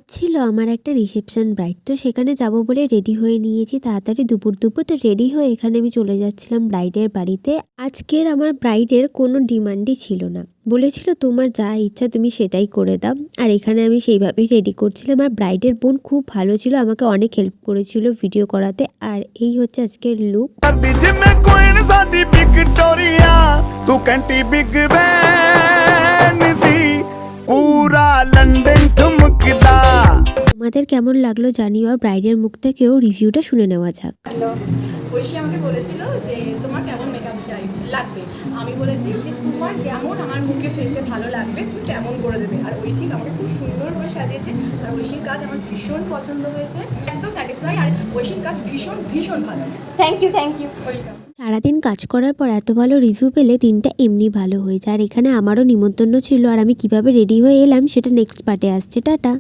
আজ ছিল আমার একটা রিসেপশন ব্রাইড, তো সেখানে যাব বলে রেডি হয়ে নিয়েছি তাড়াতাড়ি দুপুর দুপুর। তো রেডি হয়ে এখানে আমি চলে যাচ্ছিলাম ব্রাইডের বাড়িতে। আজকের আমার ব্রাইডের কোনো ডিমান্ডই ছিল না, বলেছিল তোমার যা ইচ্ছা তুমি সেটাই করে দাও। আর এখানে আমি সেইভাবেই রেডি করছিলাম। আর ব্রাইডের বোন খুব ভালো ছিল, আমাকে অনেক হেল্প করেছিল ভিডিও করাতে। আর এই হচ্ছে আজকের লুক। তোমাদের কেমন লাগলো জানিও, আর ব্রাইডের মুখ থেকেও রিভিউটা শুনে নেওয়া যাক। ঐশী আমাকে বলেছিল যে তোমার কেমন মেকআপ লাগবে। আমি বলেছি যে তোমার যেমন আমার মুখে ফেসে ভালো লাগবে তুমি তেমন করে দেবে। আর ঐশী আমাকে খুব সুন্দর করে সাজিয়েছে। আর ঐশীর কাজ আমার ভীষণ পছন্দ হয়েছে, একদম স্যাটিসফাই। আর ঐশীর কাজ ভীষণ ভীষণ ভালো। Thank you welcome. সারাদিন কাজ করার পর এত ভালো রিভিউ পেলে দিনটা এমনি ভালো হয়ে যায়। আর এখানে আমারও নিমন্ত্রণ ছিল, আর আমি কিভাবে রেডি হয়ে এলাম সেটা নেক্সট পার্টে আসছে। টাটা।